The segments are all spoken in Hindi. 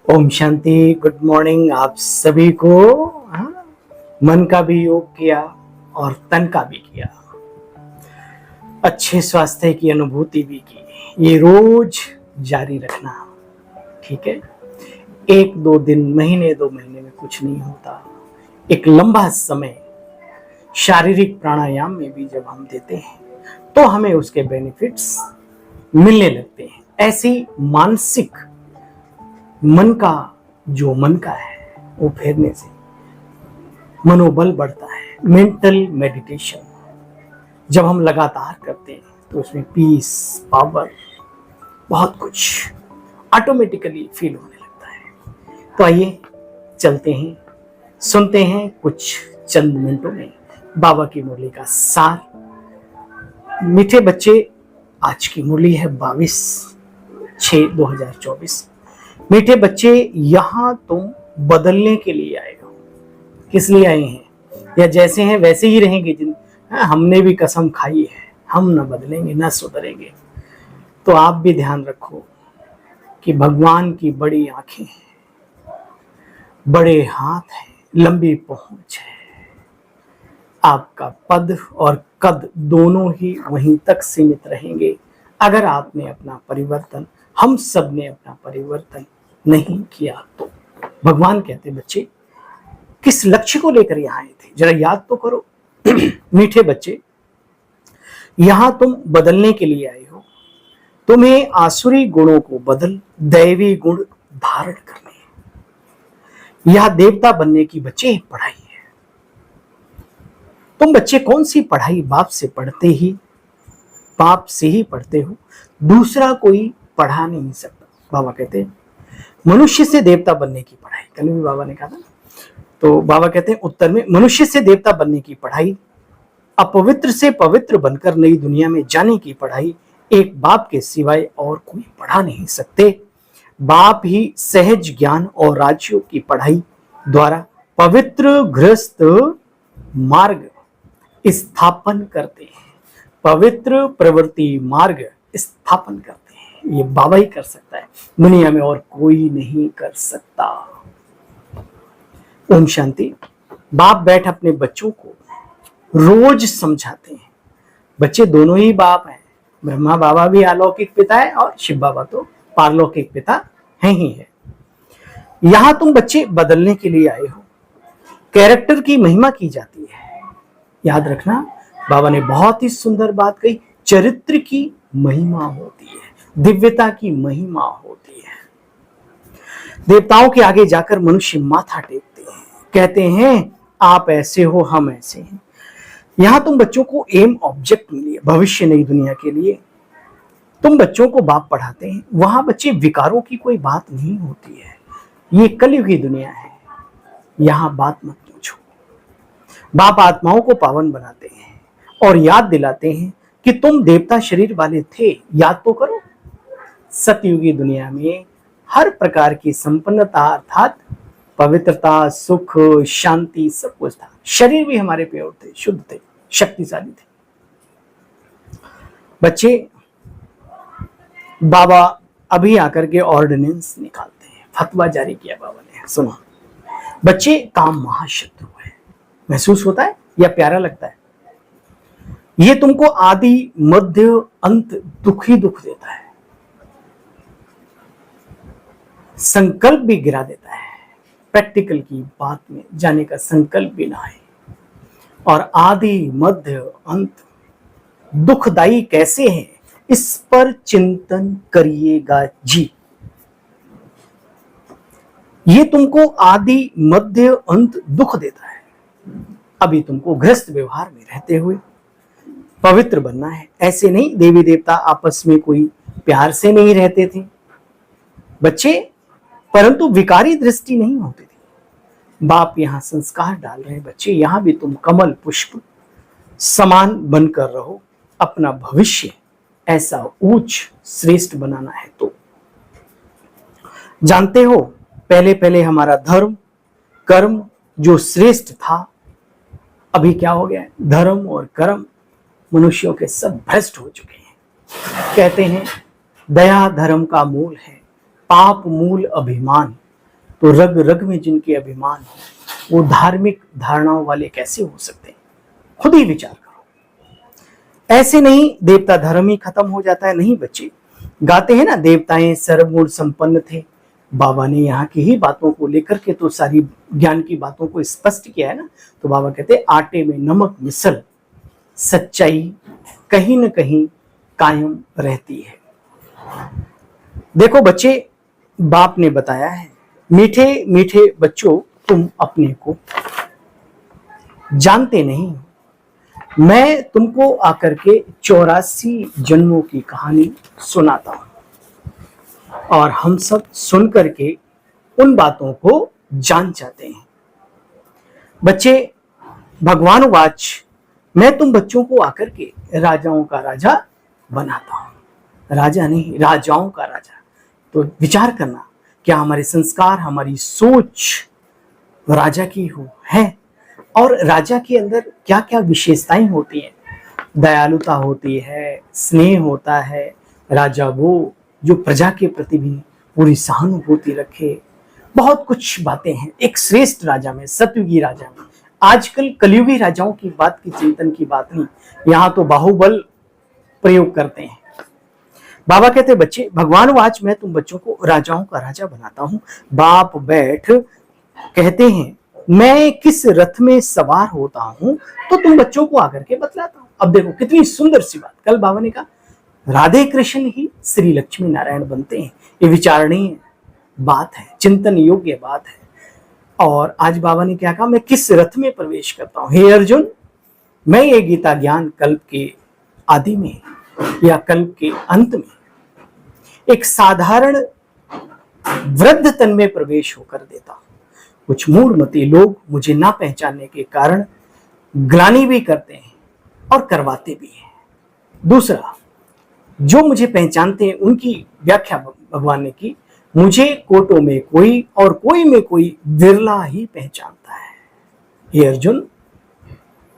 ओम शांति। गुड मॉर्निंग आप सभी को। हाँ, मन का भी योग किया और तन का भी किया, अच्छे स्वास्थ्य की अनुभूति भी की। ये रोज जारी रखना, ठीक है। एक दो दिन, महीने दो महीने में कुछ नहीं होता। एक लंबा समय शारीरिक प्राणायाम में भी जब हम देते हैं तो हमें उसके बेनिफिट्स मिलने लगते हैं। ऐसी मानसिक मन का है वो फेरने से मनोबल बढ़ता है। मेंटल मेडिटेशन जब हम लगातार करते हैं तो उसमें पीस, पावर, बहुत कुछ ऑटोमेटिकली फील होने लगता है। तो आइए चलते हैं, सुनते हैं कुछ चंद मिनटों में बाबा की मुरली का सार। मीठे बच्चे, आज की मुरली है 22/6/2024। मीठे बच्चे, यहां तुम बदलने के लिए आए हो। किस लिए आए हैं? या जैसे हैं वैसे ही रहेंगे? हमने भी कसम खाई है, हम न बदलेंगे न सुधरेंगे। तो आप भी ध्यान रखो कि भगवान की बड़ी आंखें हैं, बड़े हाथ हैं, लंबी पहुंच है। आपका पद और कद दोनों ही वहीं तक सीमित रहेंगे अगर आपने अपना परिवर्तन, हम सब ने अपना परिवर्तन नहीं किया तो। भगवान कहते, बच्चे किस लक्ष्य को लेकर यहां आए थे, जरा याद तो करो। मीठे बच्चे, यहां तुम बदलने के लिए आए हो। तुम्हें आसुरी गुणों को बदल दैवी गुण धारण करने हैं। यह देवता बनने की बच्चे पढ़ाई है। तुम बच्चे कौन सी पढ़ाई बाप से ही पढ़ते हो, दूसरा कोई पढ़ा नहीं सकता। बाबा कहते हैं मनुष्य से देवता बनने की पढ़ाई, कल भी बाबा ने कहा था। तो बाबा कहते हैं उत्तर में, मनुष्य से देवता बनने की पढ़ाई, अपवित्र से पवित्र बनकर नई दुनिया में जाने की पढ़ाई एक बाप के सिवाय और कोई पढ़ा नहीं सकते। बाप ही सहज ज्ञान और राजयोग की पढ़ाई द्वारा पवित्र गृहस्थ मार्ग स्थापन करते हैं, पवित्र प्रवृत्ति मार्ग स्थापन करते हैं। ये बाबा ही कर सकता है, दुनिया में और कोई नहीं कर सकता। ओम शांति। बाप बैठ अपने बच्चों को रोज समझाते हैं। बच्चे दोनों ही बाप हैं, ब्रह्मा बाबा भी अलौकिक पिता है और शिव बाबा तो पारलौकिक पिता हैं ही है। यहां तुम बच्चे बदलने के लिए आए हो। कैरेक्टर की महिमा की जाती है। याद रखना, बाबा ने बहुत ही सुंदर बात कही, चरित्र की महिमा होती है, दिव्यता की महिमा होती है। देवताओं के आगे जाकर मनुष्य माथा टेकते हैं, कहते हैं आप ऐसे हो, हम ऐसे हैं। यहां तुम बच्चों को एम ऑब्जेक्ट मिली है, भविष्य नई दुनिया के लिए तुम बच्चों को बाप पढ़ाते हैं। वहां बच्चे विकारों की कोई बात नहीं होती है। ये कलयुग की दुनिया है, यहां बात मत पूछो। बाप आत्माओं को पावन बनाते हैं और याद दिलाते हैं कि तुम देवता शरीर वाले थे, याद तो करो। सतयुगी दुनिया में हर प्रकार की संपन्नता अर्थात पवित्रता, सुख, शांति सब कुछ था। शरीर भी हमारे प्योर थे, शुद्ध थे, शक्तिशाली थे। बच्चे, बाबा अभी आकर के ऑर्डिनेंस निकालते हैं, फतवा जारी किया बाबा ने, सुनो। बच्चे, काम महाशत्रु है। महसूस होता है या प्यारा लगता है? ये तुमको आदि मध्य अंत दुख ही दुख देता है, संकल्प भी गिरा देता है। प्रैक्टिकल की बात में जाने का संकल्प भी ना है। और आदि मध्य अंत दुखदाई कैसे हैं, इस पर चिंतन करिएगा जी। ये तुमको आदि मध्य अंत दुख देता है। अभी तुमको गृहस्थ व्यवहार में रहते हुए पवित्र बनना है। ऐसे नहीं देवी देवता आपस में कोई प्यार से नहीं रहते थे बच्चे, परंतु विकारी दृष्टि नहीं होती थी। बाप यहां संस्कार डाल रहे हैं, बच्चे यहां भी तुम कमल पुष्प समान बनकर रहो। अपना भविष्य ऐसा ऊंच श्रेष्ठ बनाना है तो जानते हो, पहले पहले हमारा धर्म कर्म जो श्रेष्ठ था, अभी क्या हो गया है? धर्म और कर्म मनुष्यों के सब भ्रष्ट हो चुके हैं। कहते हैं दया धर्म का मूल है, पाप मूल अभिमान। तो रग रग में जिनके अभिमान हो वो धार्मिक धारणाओं वाले कैसे हो सकते हैं? खुद ही विचार करो। ऐसे नहीं देवता धर्म ही खत्म हो जाता है। नहीं बच्चे, गाते हैं ना, देवताएं सर्वगुण संपन्न थे। बाबा ने यहाँ की ही बातों को लेकर के तो सारी ज्ञान की बातों को स्पष्ट किया है ना। तो बाबा कहते हैं आटे में नमक मिसल सच्चाई कहीं न कहीं कायम रहती है। देखो बच्चे, बाप ने बताया है, मीठे मीठे बच्चों, तुम अपने को जानते नहीं हो। मैं तुमको आकर के 84 जन्मों की कहानी सुनाता हूं और हम सब सुन करके उन बातों को जान जाते हैं। बच्चे, भगवान वाच, मैं तुम बच्चों को आकर के राजाओं का राजा बनाता हूं। राजा नहीं, राजाओं का राजा। तो विचार करना, क्या हमारे संस्कार, हमारी सोच राजा की हो है? और राजा के अंदर क्या क्या विशेषताएं होती हैं? दयालुता होती है, स्नेह होता है। राजा वो जो प्रजा के प्रति भी पूरी सहानुभूति रखे। बहुत कुछ बातें हैं एक श्रेष्ठ राजा में, सतयुगी राजा में। आजकल कलयुगी राजाओं की बात की, चिंतन की बात नहीं, यहां तो बाहुबल प्रयोग करते हैं। बाबा कहते बच्चे, भगवान वाच, मैं तुम बच्चों को राजाओं का राजा बनाता हूं। बाप बैठ कहते हैं मैं किस रथ में सवार होता हूं तो तुम बच्चों को आकर के बतलाता हूं। अब देखो कितनी सुंदर सी बात। कल बाबा ने कहा राधे कृष्ण ही श्री लक्ष्मी नारायण बनते हैं। ये विचारणीय बात है, चिंतन योग्य बात है। और आज बाबा ने क्या कहा, मैं किस रथ में प्रवेश करता हूं। हे अर्जुन, मैं ये गीता ज्ञान कल्प के आदि में या कल्प के अंत में एक साधारण वृद्ध तन में प्रवेश होकर देता हूं। कुछ मूढ़मती लोग मुझे ना पहचानने के कारण ग्लानि भी करते हैं और करवाते भी हैं। दूसरा, जो मुझे पहचानते हैं उनकी व्याख्या भगवान ने की, मुझे कोटों में कोई और कोई में कोई विरला ही पहचानता है। ये अर्जुन,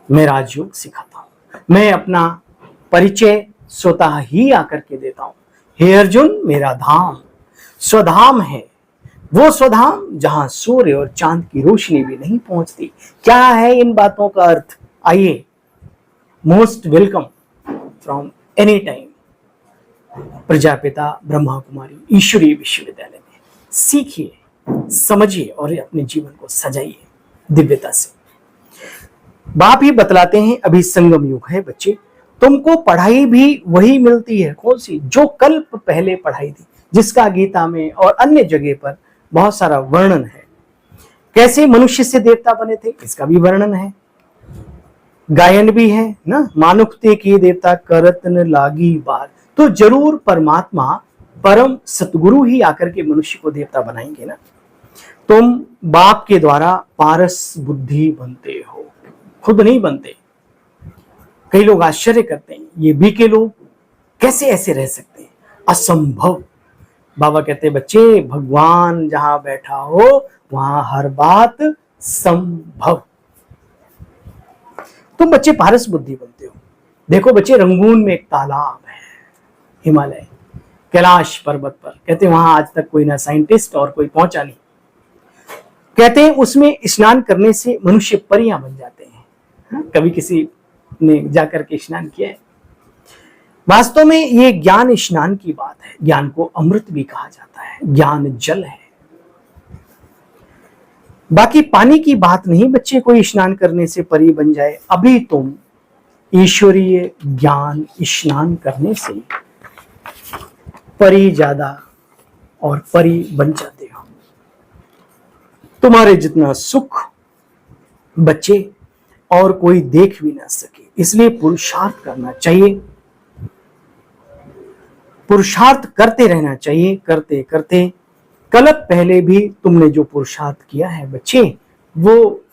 मैं राजयोग सिखाता हूं। मैं अपना परिचय स्वतः ही आकर के देता हूं। हे अर्जुन, मेरा धाम स्वधाम है, वो स्वधाम जहां सूर्य और चांद की रोशनी भी नहीं पहुंचती। क्या है इन बातों का अर्थ? आइए, most welcome from any time Prajapita Brahma Kumari Ishwariya Vishwavidyalaya में। सीखिए, समझिए और अपने जीवन को सजाइए दिव्यता से। बाप ही बतलाते हैं अभी संगम युग है बच्चे, तुमको पढ़ाई भी वही मिलती है। कौन सी? जो कल्प पहले पढ़ाई थी, जिसका गीता में और अन्य जगह पर बहुत सारा वर्णन है। कैसे मनुष्य से देवता बने थे, इसका भी वर्णन है। गायन भी है ना, मानुखते की देवता करतन लागी बार। तो जरूर परमात्मा परम सतगुरु ही आकर के मनुष्य को देवता बनाएंगे ना। तुम बाप के द्वारा पारस बुद्धि बनते हो, खुद नहीं बनते। कई लोग आश्चर्य करते हैं, ये बीके लोग कैसे ऐसे रह सकते हैं? असंभव। बाबा कहते हैं बच्चे, भगवान जहां बैठा हो वहां हर बात संभव। तुम बच्चे पारस बुद्धि बनते हो। देखो बच्चे, रंगून में एक तालाब है, हिमालय कैलाश पर्वत पर। कहते हैं वहां आज तक कोई ना साइंटिस्ट और कोई पहुंचा नहीं। कहते हैं उसमें स्नान करने से मनुष्य परियां बन जाते हैं। कभी किसी ने जाकर के स्नान किया है? वास्तव में ये ज्ञान स्नान की बात है। ज्ञान को अमृत भी कहा जाता है, ज्ञान जल है। बाकी पानी की बात नहीं बच्चे, कोई स्नान करने से परी बन जाए। अभी तुम ईश्वरीय ज्ञान स्नान करने से परी ज्यादा और परी बन जाते हो। तुम्हारे जितना सुख बच्चे और कोई देख भी ना सके, इसलिए पुरुषार्थ करना चाहिए। पुरुषार्थ करते रहना चाहिए। करते करते कल्प पहले भी तुमने जो पुरुषार्थ किया है बच्चे, वो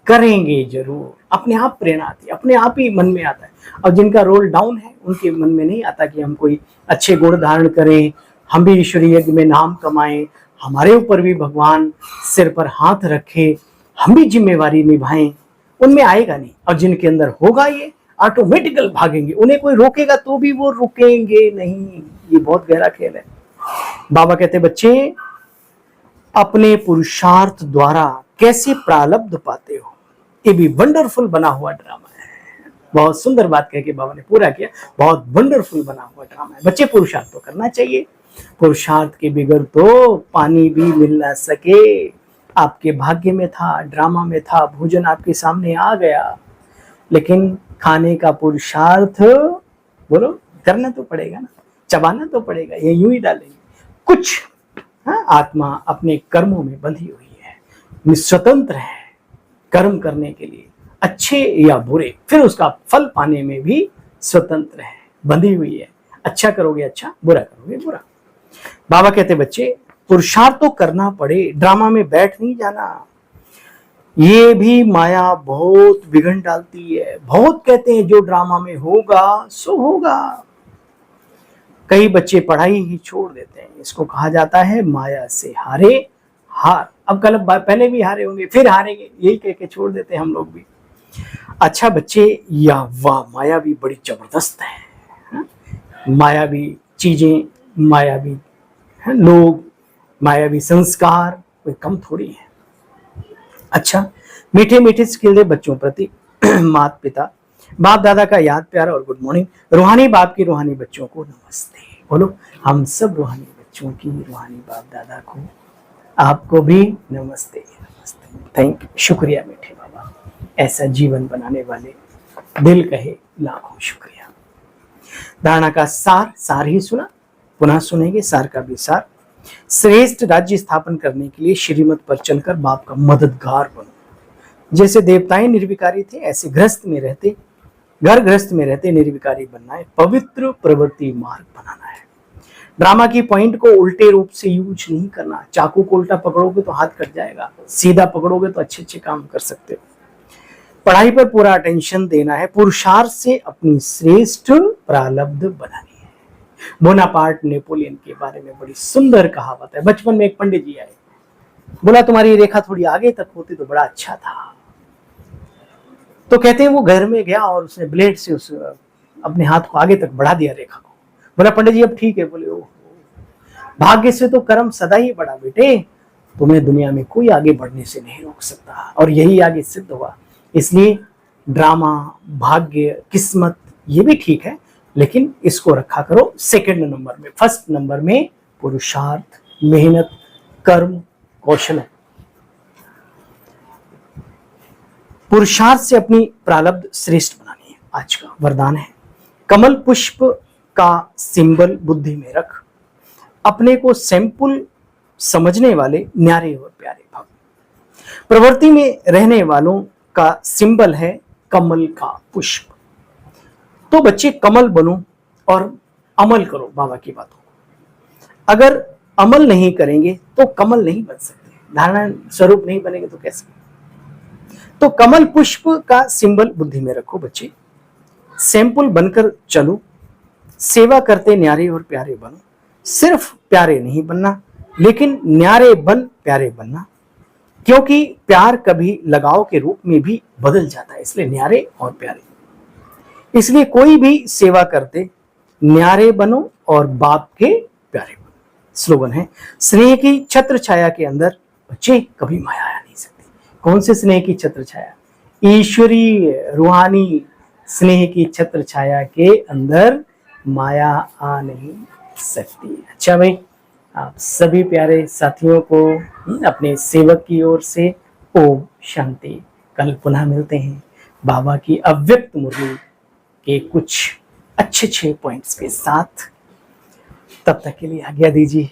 करेंगे जरूर। अपने आप प्रेरणा आती है, अपने आप ही मन में आता है। और जिनका रोल डाउन है उनके मन में नहीं आता कि हम कोई अच्छे गुण धारण करें, हम भी ईश्वरीय यज्ञ में नाम कमाएं, हमारे ऊपर भी भगवान सिर पर हाथ रखे, हम भी जिम्मेवारी निभाएं। उनमें आएगा नहीं। और जिनके अंदर होगा ये ऑटोमेटिकल भागेंगे। उन्हें कोई रोकेगा तो भी वो रुकेंगे नहीं। ये बहुत गहरा खेल है। बाबा कहते बच्चे, अपने पुरुषार्थ द्वारा कैसे प्रारब्ध पाते हो, ये भी वंडरफुल बना हुआ ड्रामा है। बहुत सुंदर बात कह के बाबा ने पूरा किया, बहुत वंडरफुल बना हुआ ड्रामा है। बच्चे पुरुषार्थ तो करना चाहिए, पुरुषार्थ के बिगड़ तो पानी भी मिल ना सके। आपके भाग्य में था, ड्रामा में था, भोजन आपके सामने आ गया, लेकिन खाने का पुरुषार्थ बोलो करना तो पड़ेगा ना, चबाना तो पड़ेगा, ये यूं ही डालेंगे कुछ। हाँ, आत्मा अपने कर्मों में बंधी हुई है, स्वतंत्र है कर्म करने के लिए, अच्छे या बुरे, फिर उसका फल पाने में भी स्वतंत्र है, बंधी हुई है। अच्छा करोगे अच्छा, बुरा करोगे बुरा। बाबा कहते बच्चे पुरुषार्थ तो करना पड़े, ड्रामा में बैठ नहीं जाना। ये भी माया बहुत बिघड़ डालती है। बहुत कहते हैं जो ड्रामा में होगा सो होगा। कई बच्चे पढ़ाई ही छोड़ देते हैं, इसको कहा जाता है माया से हारे हार। अब कल पहले भी हारे होंगे, फिर हारेंगे, यही कह के छोड़ देते हैं हम लोग भी। अच्छा बच्चे, या वाह माया भी बड़ी जबरदस्त है। मायावी चीजें, मायावी लोग, मायावी संस्कार कोई कम थोड़ी है। अच्छा, मीठे मीठे सिलसिले बच्चों प्रति माता पिता बाप दादा का याद प्यार और गुड मॉर्निंग। रूहानी बाप की रूहानी बच्चों को नमस्ते। बोलो हम सब रूहानी बच्चों की रूहानी बाप दादा को, आपको भी नमस्ते नमस्ते। थैंक यू, शुक्रिया मीठे बाबा, ऐसा जीवन बनाने वाले दिल कहे लाखों शुक्रिया। धारणा का सार ही सुना, पुनः सुनेंगे सार का भी सार। श्रेष्ठ राज्य स्थापन करने के लिए श्रीमत पर चलकर बाप का मददगार बनो। जैसे देवताएं निर्विकारी थे, ऐसे गृहस्थ में रहते, घर गृहस्थ में रहते निर्विकारी बनना है, पवित्र प्रवृत्ति मार्ग बनाना है। ड्रामा की पॉइंट को उल्टे रूप से यूज नहीं करना। चाकू को उल्टा पकड़ोगे तो हाथ कट जाएगा, सीधा पकड़ोगे तो अच्छे अच्छे काम कर सकते हो। पढ़ाई पर पूरा अटेंशन देना है, पुरुषार्थ से अपनी श्रेष्ठ प्रारब्ध बनानी है। बोनापार्ट नेपोलियन के बारे में बड़ी सुंदर कहावत है। बचपन में एक पंडित जी आए, बोला तुम्हारी रेखा थोड़ी आगे तक होती तो बड़ा अच्छा था। तो कहते हैं वो घर में गया और उसने ब्लेड से उस अपने हाथ को आगे तक बढ़ा दिया रेखा को। बोला पंडित जी अब ठीक है। बोले ओ भाग्य से तो कर्म सदा ही बड़ा बेटे, तुम्हें दुनिया में कोई आगे बढ़ने से नहीं रोक सकता। और यही आगे सिद्ध हुआ। इसलिए ड्रामा, भाग्य, किस्मत ये भी ठीक है, लेकिन इसको रखा करो सेकंड नंबर में। फर्स्ट नंबर में पुरुषार्थ, मेहनत, कर्म, कौशल। पुरुषार्थ से अपनी प्रारब्ध श्रेष्ठ बनानी है। आज का वरदान है, कमल पुष्प का सिंबल बुद्धि में रख, अपने को सैंपल समझने वाले न्यारे और प्यारे भव। प्रवृत्ति में रहने वालों का सिंबल है कमल का पुष्प। तो बच्चे कमल बनो और अमल करो बाबा की बातों को। अगर अमल नहीं करेंगे तो कमल नहीं बन सकते, धारणा स्वरूप नहीं बनेंगे तो कैसे। तो कमल पुष्प का सिंबल बुद्धि में रखो बच्चे, सैंपल बनकर चलो, सेवा करते न्यारे और प्यारे बनो। सिर्फ प्यारे नहीं बनना, लेकिन न्यारे बन प्यारे बनना, क्योंकि प्यार कभी लगाव के रूप में भी बदल जाता है, इसलिए न्यारे और प्यारे। इसलिए कोई भी सेवा करते न्यारे बनो और बाप के प्यारे बनो। स्लोगन है, स्नेह की छत्र छाया के अंदर बच्चे कभी माया आ नहीं सकती। कौन से स्नेह की छत्र छाया? ईश्वरीय रूहानी स्नेह की छत्र छाया के अंदर माया आ नहीं सकती। अच्छा भाई, आप सभी प्यारे साथियों को अपने सेवक की ओर से ओम शांति। कल पुनः मिलते हैं बाबा की अव्यक्त मुरली के कुछ अच्छे पॉइंट्स के साथ। तब तक के लिए आज्ञा दीजिए।